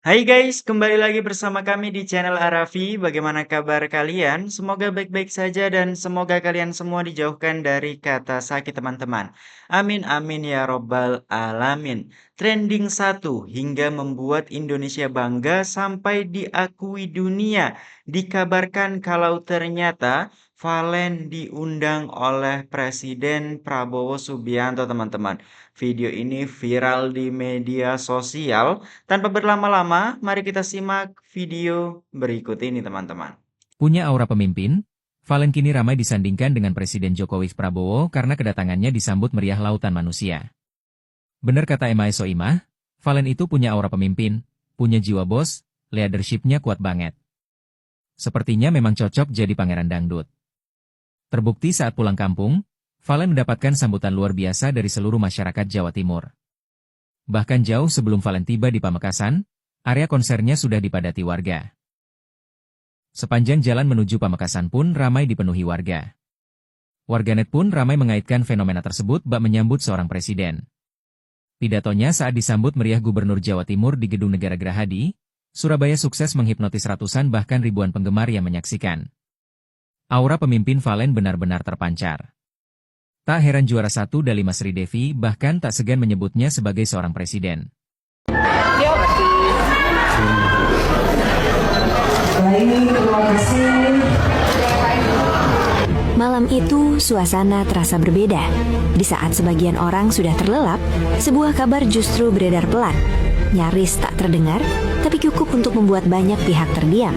Hai guys, kembali lagi bersama kami di channel Arafi. Bagaimana kabar kalian? Semoga baik-baik saja dan semoga kalian semua dijauhkan dari kata sakit teman-teman. Amin amin ya robbal alamin. Trending satu hingga membuat Indonesia bangga sampai diakui dunia. Dikabarkan kalau ternyata Valen diundang oleh Presiden Prabowo Subianto teman-teman. Video ini viral di media sosial. Tanpa berlama-lama, mari kita simak video berikut ini, teman-teman. Punya aura pemimpin, Valen kini ramai disandingkan dengan Presiden Jokowi Prabowo karena kedatangannya disambut meriah lautan manusia. Benar kata Emai Soimah, Valen itu punya aura pemimpin, punya jiwa bos, leadership-nya kuat banget. Sepertinya memang cocok jadi pangeran dangdut. Terbukti saat pulang kampung, Valen mendapatkan sambutan luar biasa dari seluruh masyarakat Jawa Timur. Bahkan jauh sebelum Valen tiba di Pamekasan, area konsernya sudah dipadati warga. Sepanjang jalan menuju Pamekasan pun ramai dipenuhi warga. Warganet pun ramai mengaitkan fenomena tersebut bak menyambut seorang presiden. Pidatonya saat disambut meriah Gubernur Jawa Timur di Gedung Negara Gerahadi, Surabaya sukses menghipnotis ratusan bahkan ribuan penggemar yang menyaksikan. Aura pemimpin Valen benar-benar terpancar. Tak heran juara satu Dalima Sri Devi bahkan tak segan menyebutnya sebagai seorang presiden. Malam itu, suasana terasa berbeda. Di saat sebagian orang sudah terlelap, sebuah kabar justru beredar pelan. Nyaris tak terdengar, tapi cukup untuk membuat banyak pihak terdiam.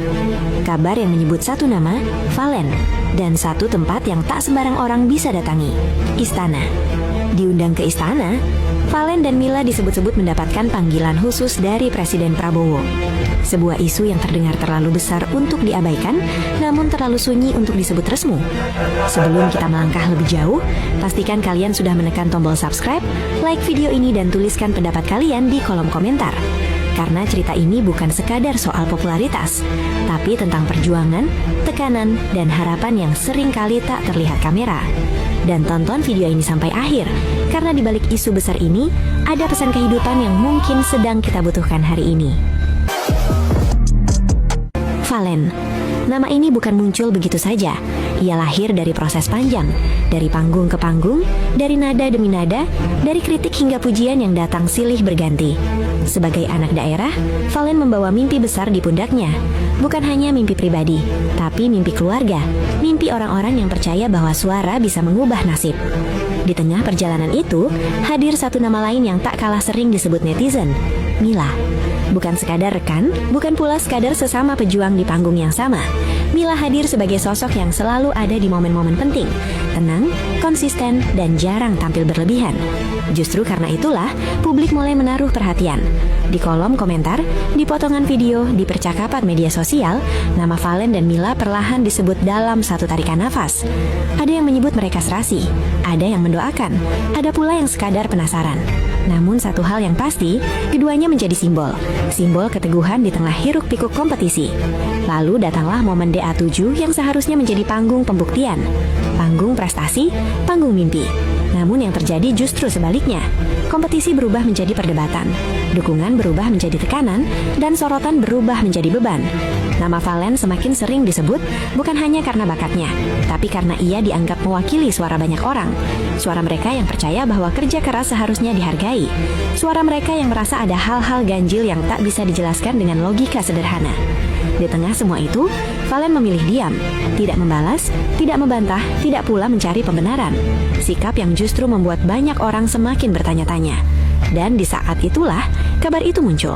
Kabar yang menyebut satu nama, Valen, dan satu tempat yang tak sembarang orang bisa datangi, istana. Diundang ke istana, Valen dan Mila disebut-sebut mendapatkan panggilan khusus dari Presiden Prabowo. Sebuah isu yang terdengar terlalu besar untuk diabaikan, namun terlalu sunyi untuk disebut resmi. Sebelum kita melangkah lebih jauh, pastikan kalian sudah menekan tombol subscribe, like video ini dan tuliskan pendapat kalian di kolom komentar. Karena cerita ini bukan sekadar soal popularitas, tapi tentang perjuangan, tekanan, dan harapan yang sering kali tak terlihat kamera. Dan tonton video ini sampai akhir, karena di balik isu besar ini, ada pesan kehidupan yang mungkin sedang kita butuhkan hari ini. Valen. Nama ini bukan muncul begitu saja. Ia lahir dari proses panjang, dari panggung ke panggung, dari nada demi nada, dari kritik hingga pujian yang datang silih berganti. Sebagai anak daerah, Valen membawa mimpi besar di pundaknya. Bukan hanya mimpi pribadi, tapi mimpi keluarga, mimpi orang-orang yang percaya bahwa suara bisa mengubah nasib. Di tengah perjalanan itu, hadir satu nama lain yang tak kalah sering disebut netizen, Mila. Bukan sekadar rekan, bukan pula sekadar sesama pejuang di panggung yang sama. Mila hadir sebagai sosok yang selalu ada di momen-momen penting, tenang, konsisten, dan jarang tampil berlebihan. Justru karena itulah, publik mulai menaruh perhatian. Di kolom komentar, di potongan video, di percakapan media sosial, nama Valen dan Mila perlahan disebut dalam satu tarikan nafas. Ada yang menyebut mereka serasi, ada yang mendoakan, ada pula yang sekadar penasaran. Namun satu hal yang pasti, keduanya menjadi simbol keteguhan di tengah hiruk-pikuk kompetisi. Lalu datanglah momen DA7 yang seharusnya menjadi panggung pembuktian, panggung prestasi, panggung mimpi. Namun yang terjadi justru sebaliknya. Kompetisi berubah menjadi perdebatan, dukungan berubah menjadi tekanan, dan sorotan berubah menjadi beban. Nama Valen semakin sering disebut bukan hanya karena bakatnya, tapi karena ia dianggap mewakili suara banyak orang. Suara mereka yang percaya bahwa kerja keras seharusnya dihargai. Suara mereka yang merasa ada hal-hal ganjil yang tak bisa dijelaskan dengan logika sederhana. Di tengah semua itu, Valen memilih diam, tidak membalas, tidak membantah, tidak pula mencari pembenaran. Sikap yang justru membuat banyak orang semakin bertanya-tanya. Dan di saat itulah, kabar itu muncul.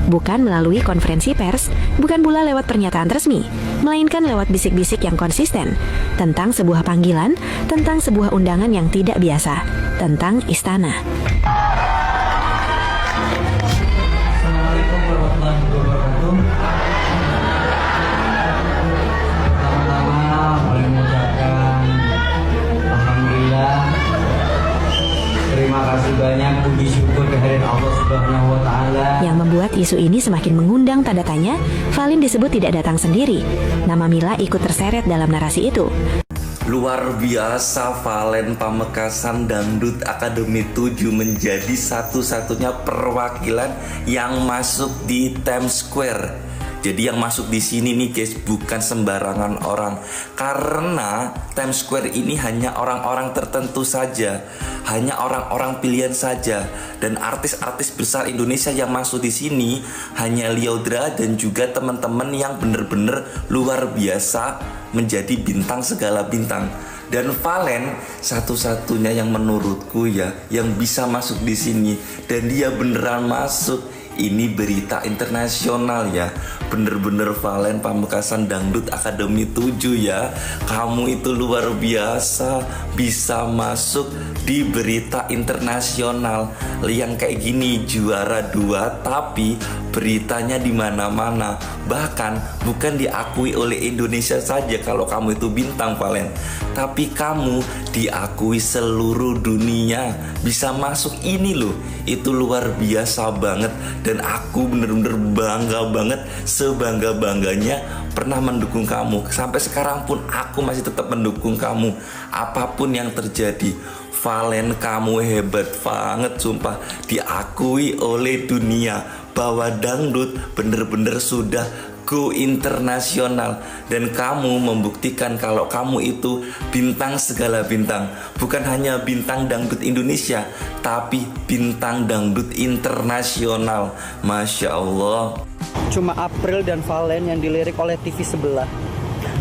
Bukan melalui konferensi pers, bukan pula lewat pernyataan resmi, melainkan lewat bisik-bisik yang konsisten, tentang sebuah panggilan, tentang sebuah undangan yang tidak biasa, tentang istana. Assalamualaikum warahmatullahi wabarakatuh. Pertama-tama boleh mengucapkan Alhamdulillah. Terima kasih banyak, puji syukur kehadirat Allah Subhanahu wa Ta'ala. Yang membuat isu ini semakin mengundang tanda tanya, Valen disebut tidak datang sendiri. Nama Mila ikut terseret dalam narasi itu. Luar biasa, Valen Pamekasan Dangdut Akademi 7 menjadi satu-satunya perwakilan yang masuk di Times Square. Jadi yang masuk di sini nih guys bukan sembarangan orang, karena Times Square ini hanya orang-orang tertentu saja, hanya orang-orang pilihan saja, dan artis-artis besar Indonesia yang masuk di sini hanya Lyodra dan juga teman-teman yang bener-bener luar biasa menjadi bintang segala bintang. Dan Valen satu-satunya yang menurutku ya yang bisa masuk di sini, dan dia beneran masuk. Ini berita internasional ya. Bener-bener Valen Pamekasan Dangdut Akademi 7 ya. Kamu itu luar biasa bisa masuk di berita internasional. Yang kayak gini juara 2 tapi beritanya di mana-mana. Bahkan bukan diakui oleh Indonesia saja kalau kamu itu bintang Valen, tapi kamu diakui seluruh dunia bisa masuk ini loh. Itu luar biasa banget. Dan aku bener-bener bangga banget, sebangga-bangganya pernah mendukung kamu. Sampai sekarang pun aku masih tetap mendukung kamu. Apapun yang terjadi, Valen kamu hebat banget sumpah. Diakui oleh dunia bahwa dangdut bener-bener sudah go internasional. Dan kamu membuktikan kalau kamu itu bintang segala bintang. Bukan hanya bintang dangdut Indonesia, tapi bintang dangdut internasional. Masya Allah. Cuma April dan Valen yang dilirik oleh TV sebelah.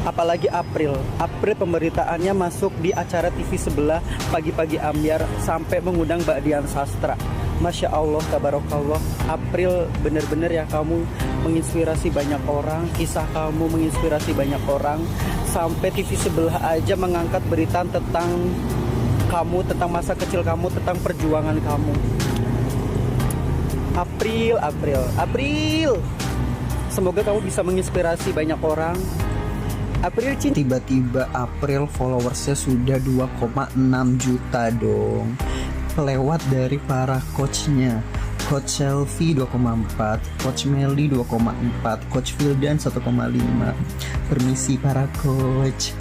Apalagi April pemberitaannya masuk di acara TV sebelah Pagi-Pagi Ambyar sampai mengundang Mbak Dian Sastra. Masya Allah, tabarakallah. April bener-bener ya, kamu menginspirasi banyak orang. Kisah kamu menginspirasi banyak orang. Sampai TV sebelah aja mengangkat berita tentang kamu, tentang masa kecil kamu, tentang perjuangan kamu. April. Semoga kamu bisa menginspirasi banyak orang. April cinta. Tiba-tiba April followersnya sudah 2,6 juta dong. Lewat dari para coachnya. Coach Selfie 2,4, Coach Melly 2,4, Coach Vildan 1,5. Permisi para coach.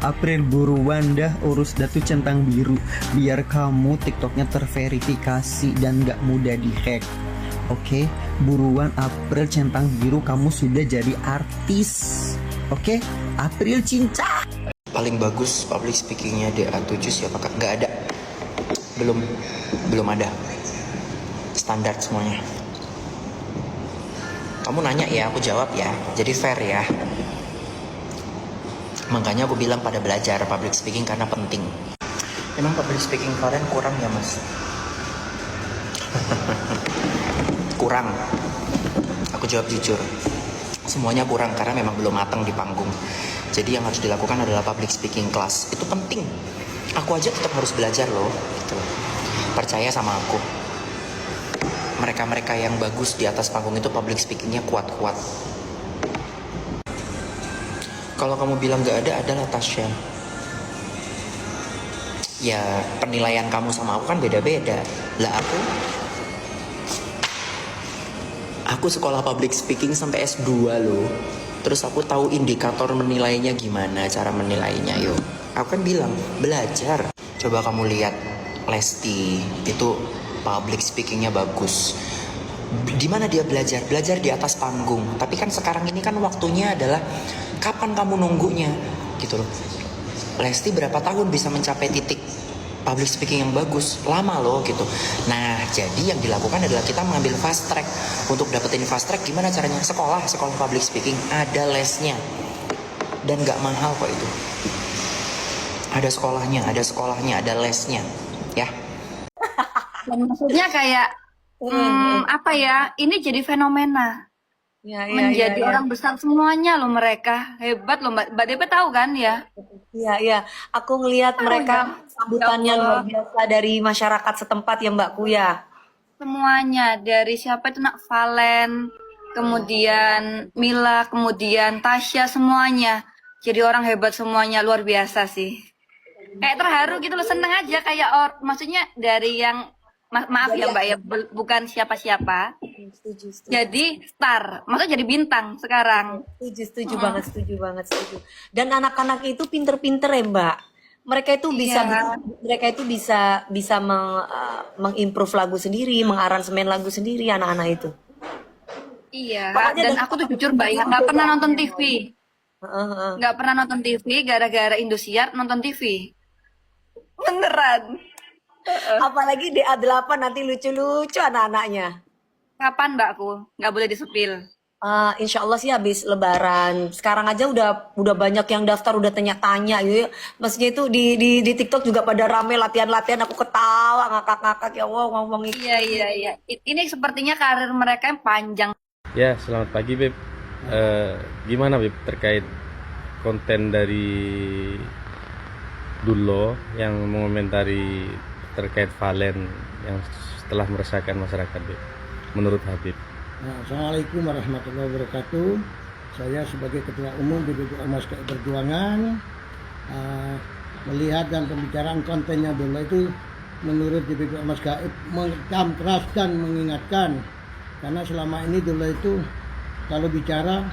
April buruan dah urus datu centang biru biar kamu TikToknya terverifikasi dan gak mudah dihack. Oke, buruan April centang biru, kamu sudah jadi artis. Oke, April cinta. Paling bagus public speakingnya DA7 siapa kak? Nggak ada, belum ada, standar semuanya. Kamu nanya ya, aku jawab ya, jadi fair ya. Makanya aku bilang pada belajar public speaking karena penting. Emang public speaking kalian kurang ya mas? Kurang. Aku jawab jujur, semuanya kurang karena memang belum matang di panggung. Jadi yang harus dilakukan adalah public speaking class. Itu penting. Aku aja tetap harus belajar loh gitu. Percaya sama aku. Mereka-mereka yang bagus di atas panggung itu public speakingnya kuat-kuat. Kalau kamu bilang gak ada, adalah Tasya. Ya penilaian kamu sama aku kan beda-beda. Lah aku sekolah public speaking sampai S2 loh. Terus aku tahu indikator menilainya gimana, cara menilainya. Yuk, aku kan bilang belajar. Coba kamu lihat Lesti, itu public speakingnya bagus. Di mana dia belajar? Belajar di atas panggung. Tapi kan sekarang ini kan waktunya adalah kapan kamu nunggunya gitu loh. Lesti berapa tahun bisa mencapai titik public speaking yang bagus? Lama loh gitu. Nah jadi yang dilakukan adalah kita mengambil fast track. Untuk dapetin fast track gimana caranya? Sekolah public speaking, ada lesnya. Dan gak mahal kok itu. Ada sekolahnya, ada lesnya. Ya. Dan maksudnya kayak apa ya? Ini jadi fenomena. Menjadi orang besar semuanya loh, mereka hebat loh. Mbak Depe tahu kan ya? Iya. Aku ngelihat mereka sambutannya luar biasa dari masyarakat setempat ya Mbakku ya. Semuanya dari siapa itu nak Valen, kemudian Mila, kemudian Tasya, semuanya jadi orang hebat semuanya, luar biasa sih. Kayak terharu gitu loh, seneng aja kayak maksudnya dari yang maaf ya Mbak ya, bukan siapa-siapa. Setuju. Jadi star, maksudnya jadi bintang sekarang. Setuju banget, setuju. Dan anak-anak itu pinter-pinter ya, Mbak. Mereka itu bisa Iya, mengimprove lagu sendiri, mengaransemen lagu sendiri anak-anak itu. iya. Pokoknya Dan dari aku tuh jujur Mbak ya, nggak pernah nonton TV. Heeh, heeh. Nggak pernah nonton TV, gara-gara Indosiar nonton TV. Beneran. Apalagi DA8 nanti lucu-lucu anak-anaknya. Kapan Mbakku? Nggak boleh disepil. Insya Allah sih habis Lebaran. Sekarang aja udah banyak yang daftar, udah tanya-tanya. Yuk, maksudnya itu di TikTok juga pada rame latihan-latihan. Aku ketawa, ngakak-ngakak ya Allah ngomong itu. Iya. Ini sepertinya karir mereka yang panjang. Ya, selamat pagi Beb. Gimana Beb terkait konten dari Dulo yang mengomentari terkait Valen yang setelah meresahkan masyarakat Beb, menurut Habib? Assalamualaikum warahmatullahi wabarakatuh. Saya sebagai Ketua Umum DPP Ormas KI Perjuangan melihat dan pembicaraan kontennya Dulo itu menurut DPP Ormas KI mengecam keras dan mengingatkan, karena selama ini Dulo itu kalau bicara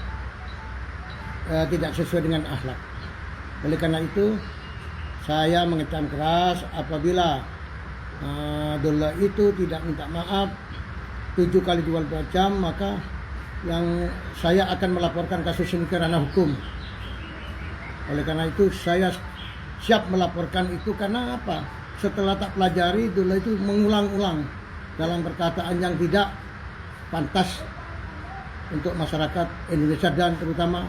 tidak sesuai dengan akhlak. Oleh karena itu saya mengecam keras apabila Dulo itu tidak minta maaf 7 kali 24 jam, maka yang saya akan melaporkan kasus ini ke ranah hukum. Oleh karena itu saya siap melaporkan itu, karena apa? Setelah tak pelajari, Dulo itu mengulang-ulang dalam perkataan yang tidak pantas untuk masyarakat Indonesia dan terutama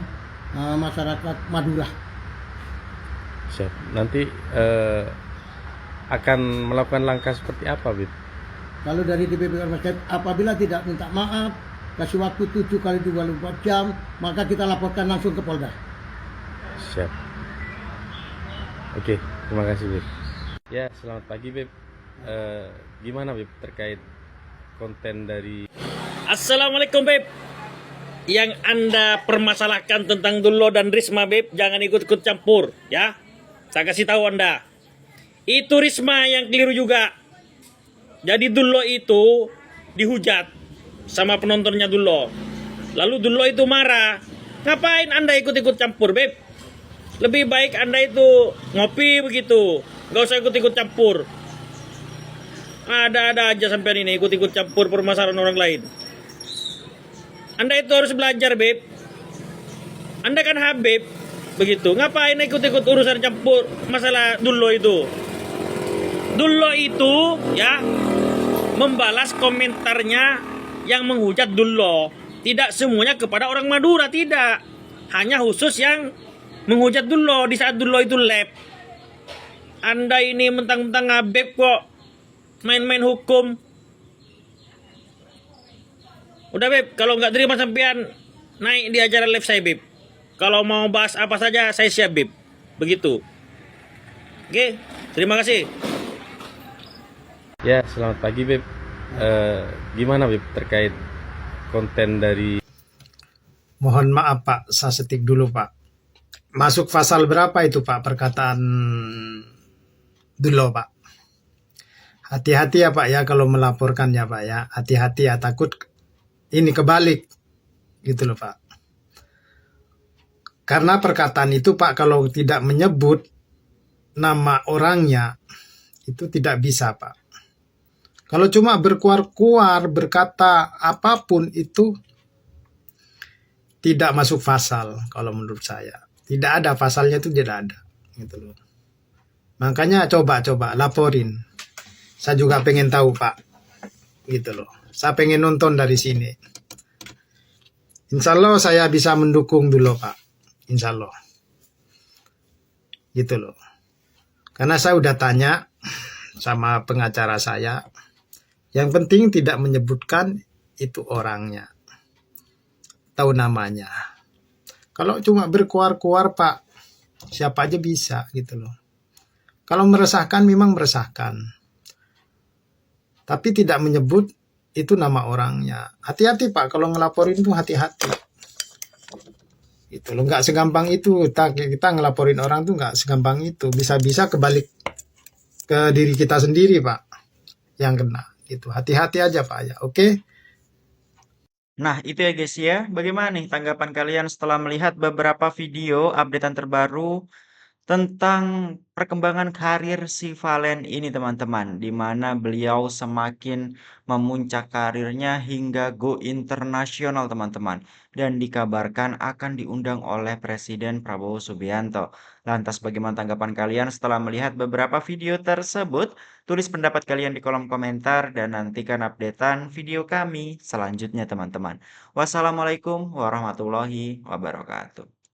masyarakat Madura. Siap. Nanti akan melakukan langkah seperti apa Beb? Kalau dari DPP Ormas KI, apabila tidak minta maaf, kasih waktu 7 kali 24 jam, maka kita laporkan langsung ke Polda. Siap. Oke, terima kasih Beb. Ya, selamat pagi Beb. Gimana Beb terkait konten dari... Assalamualaikum Beb. Yang Anda permasalahkan tentang Dulo dan Risma Beb, jangan ikut-ikut campur ya. Saya kasih tahu Anda. Itu Risma yang keliru juga. Jadi Dulo itu dihujat sama penontonnya Dulo. Lalu Dulo itu marah. Ngapain Anda ikut-ikut campur Beb? Lebih baik Anda itu ngopi begitu. Gak usah ikut-ikut campur. Ada-ada aja sampai ini ikut-ikut campur permasalahan orang lain. Anda itu harus belajar Beb. Anda kan Habib begitu. Ngapain ikut-ikut urusan campur masalah Dulo itu? Dulo itu ya membalas komentarnya yang menghujat Dulo. Tidak semuanya kepada orang Madura, tidak. Hanya khusus yang menghujat Dulo di saat Dulo itu live. Anda ini mentang-mentang Habib kok main-main hukum. Udah Beb, kalau nggak terima sampean naik di acara live saya Beb. Kalau mau bahas apa saja saya siap Beb. Begitu. Oke, terima kasih. Ya, selamat pagi Beb. Gimana Beb terkait konten dari... Mohon maaf Pak, saya setik dulu Pak. Masuk pasal berapa itu Pak perkataan Dulo Pak? Hati-hati ya Pak ya kalau melaporkan ya Pak ya. Hati-hati ya, takut ini kebalik gitu loh Pak. Karena perkataan itu Pak kalau tidak menyebut nama orangnya itu tidak bisa Pak. Kalau cuma berkuar-kuar berkata apapun itu tidak masuk pasal kalau menurut saya. Tidak ada pasalnya, itu tidak ada gitu loh. Makanya coba laporin. Saya juga pengen tahu Pak. Gitu loh. Saya pengen nonton dari sini. Insya Allah saya bisa mendukung dulu Pak. Insya Allah. Gitu loh. Karena saya udah tanya sama pengacara saya. Yang penting tidak menyebutkan itu orangnya. Tahu namanya. Kalau cuma berkuar-kuar Pak, siapa aja bisa gitu loh. Kalau meresahkan memang meresahkan. Tapi tidak menyebut itu nama orangnya. Hati-hati Pak, kalau ngelaporin itu hati-hati. Itu loh, nggak segampang itu. Kita ngelaporin orang tuh nggak segampang itu. Bisa-bisa kebalik ke diri kita sendiri Pak yang kena. Gitu. Hati-hati aja Pak ya. Oke. Nah, itu ya guys ya. Bagaimana nih tanggapan kalian setelah melihat beberapa video updatean terbaru tentang perkembangan karir si Valen ini teman-teman, di mana beliau semakin memuncak karirnya hingga go internasional teman-teman, dan dikabarkan akan diundang oleh Presiden Prabowo Subianto. Lantas bagaimana tanggapan kalian setelah melihat beberapa video tersebut? Tulis pendapat kalian di kolom komentar dan nantikan updatean video kami selanjutnya teman-teman. Wassalamualaikum warahmatullahi wabarakatuh.